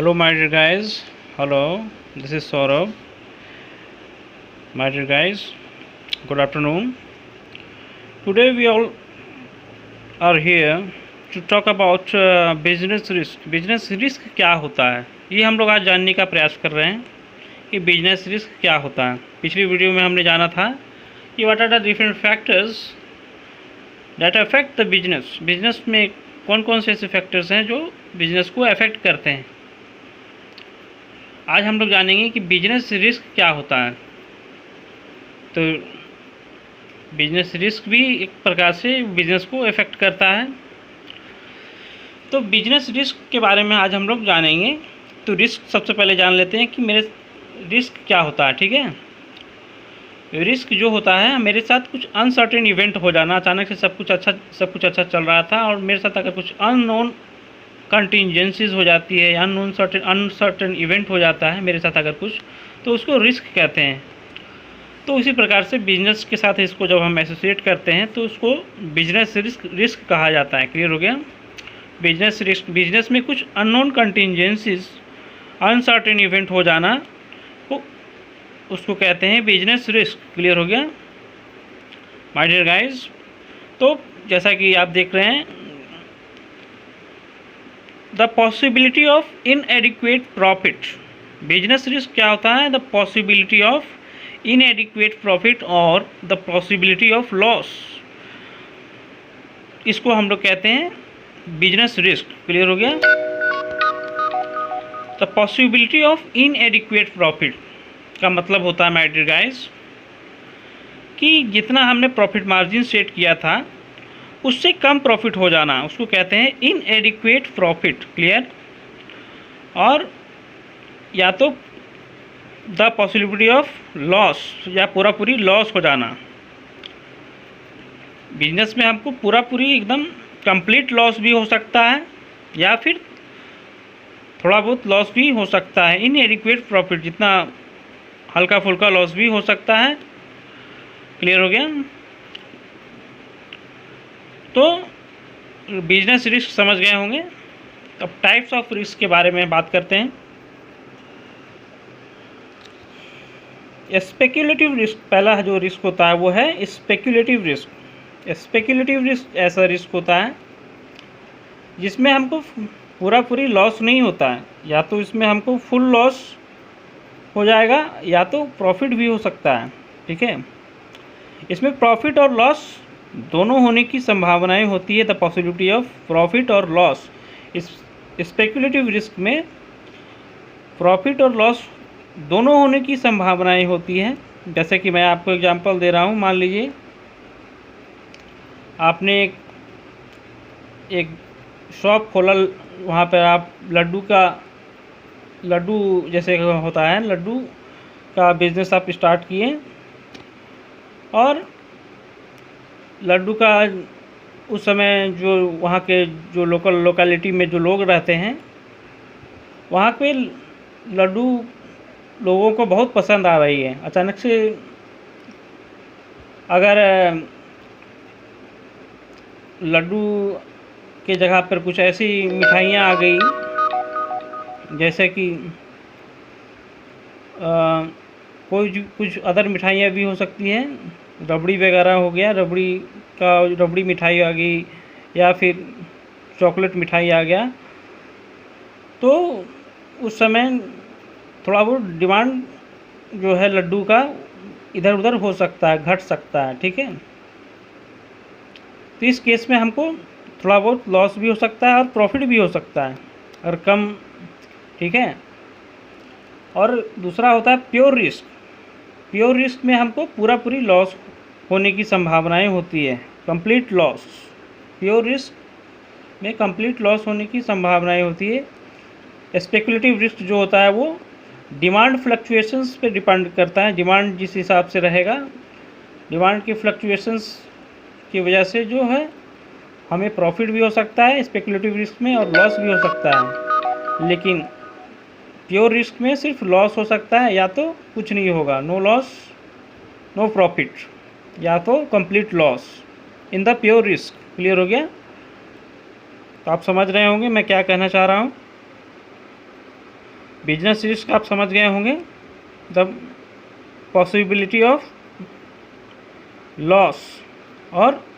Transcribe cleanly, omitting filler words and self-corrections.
Hello, my dear guys. Hello, this is Saurabh. My dear guys, good afternoon. Today we all are here to talk about business risk. Business risk क्या होता है, ये हम लोग आज जानने का प्रयास कर रहे हैं कि बिजनेस रिस्क क्या होता है। पिछली वीडियो में हमने जाना था कि what are the different factors that affect the business. Business में कौन कौन से ऐसे फैक्टर्स हैं जो बिजनेस को अफेक्ट करते हैं। आज हम लोग जानेंगे कि बिजनेस रिस्क क्या होता है। तो बिजनेस रिस्क भी एक प्रकार से बिजनेस को अफेक्ट करता है। तो बिजनेस रिस्क के बारे में आज हम लोग जानेंगे। तो रिस्क सबसे पहले जान लेते हैं कि मेरे रिस्क क्या होता है। ठीक है, रिस्क जो होता है मेरे साथ कुछ अनसर्टेन इवेंट हो जाना, अचानक से सब कुछ अच्छा चल रहा था और मेरे साथ अगर कुछ अननोन कंटिजेंसीज हो जाती है या अनसर्टेन इवेंट हो जाता है मेरे साथ अगर कुछ, तो उसको रिस्क कहते हैं। तो इसी प्रकार से बिजनेस के साथ इसको जब हम एसोसिएट करते हैं तो उसको बिजनेस रिस्क कहा जाता है। क्लियर हो गया। बिजनेस रिस्क, बिजनेस में कुछ अननोन कंटिजेंसीज, अनसर्टेन इवेंट हो जाना को उसको कहते हैं बिजनेस रिस्क। क्लियर हो गया माय डियर गाइस। तो जैसा कि आप देख रहे हैं, the possibility of इनएडिक्वेट profit. Business risk क्या होता है? द पॉसिबिलिटी ऑफ इनएडिक्वेट प्रॉफिट और द पॉसिबिलिटी ऑफ लॉस, इसको हम लोग कहते हैं बिजनेस रिस्क। क्लियर हो गया। द पॉसिबिलिटी ऑफ इनएडिक्वेट प्रॉफिट का मतलब होता है माय डियर गाइस कि जितना हमने प्रॉफिट मार्जिन सेट किया था उससे कम प्रॉफिट हो जाना, उसको कहते हैं इनएडिक्वेट प्रॉफिट। क्लियर। और या तो द पॉसिबिलिटी ऑफ लॉस, या पूरी लॉस हो जाना। बिजनेस में हमको पूरी एकदम कंप्लीट लॉस भी हो सकता है या फिर थोड़ा बहुत लॉस भी हो सकता है। इनएडिक्वेट प्रॉफिट, जितना हल्का फुल्का लॉस भी हो सकता है। क्लियर हो गया। तो बिजनेस रिस्क समझ गए होंगे। अब टाइप्स ऑफ रिस्क के बारे में बात करते हैं। स्पेक्युलेटिव रिस्क, पहला जो रिस्क होता है वो है स्पेक्युलेटिव रिस्क। स्पेक्युलेटिव रिस्क ऐसा रिस्क होता है जिसमें हमको पूरी लॉस नहीं होता है, या तो इसमें हमको फुल लॉस हो जाएगा या तो प्रॉफिट भी हो सकता है। ठीक है, इसमें प्रॉफिट और लॉस दोनों होने की संभावनाएं होती है। द पॉसिबिलिटी ऑफ प्रॉफिट और लॉस। इस स्पेक्युलेटिव रिस्क में प्रॉफिट और लॉस दोनों होने की संभावनाएं होती हैं। जैसे कि मैं आपको एग्जांपल दे रहा हूं। मान लीजिए आपने एक शॉप खोला, वहाँ पर आप लड्डू जैसे होता है, लड्डू का बिज़नेस आप स्टार्ट किए और लड्डू का उस समय जो वहाँ के जो लोकेलिटी में जो लोग रहते हैं, वहाँ पे लड्डू लोगों को बहुत पसंद आ रही है। अचानक से अगर लड्डू के जगह पर कुछ ऐसी मिठाइयाँ आ गई, जैसे कि कुछ अदर मिठाइयाँ भी हो सकती हैं, रबड़ी वगैरह हो गया, रबड़ी मिठाई आ गई या फिर चॉकलेट मिठाई आ गया, तो उस समय थोड़ा बहुत डिमांड जो है लड्डू का इधर उधर हो सकता है, घट सकता है। ठीक है, तो इस केस में हमको थोड़ा बहुत लॉस भी हो सकता है और प्रॉफिट भी हो सकता है और कम। ठीक है। और दूसरा होता है प्योर रिस्क। प्योर रिस्क में हमको पूरी लॉस होने की संभावनाएं होती है, कंप्लीट लॉस। प्योर रिस्क में कंप्लीट लॉस होने की संभावनाएं होती है। स्पेकुलेटिव रिस्क जो होता है वो डिमांड फ्लक्चुएशंस पे डिपेंड करता है। डिमांड जिस हिसाब से रहेगा, डिमांड की फ्लक्चुएशंस की वजह से जो है हमें प्रॉफिट भी हो सकता है स्पेकुलेटिव रिस्क में और लॉस भी हो सकता है। लेकिन प्योर रिस्क में सिर्फ लॉस हो सकता है, या तो कुछ नहीं होगा, नो लॉस नो प्रॉफिट, या तो complete loss in the pure risk. Clear हो गया। तो आप समझ रहे होंगे मैं क्या कहना चाह रहा हूँ। बिजनेस रिस्क आप समझ गए होंगे, द पॉसिबिलिटी ऑफ लॉस और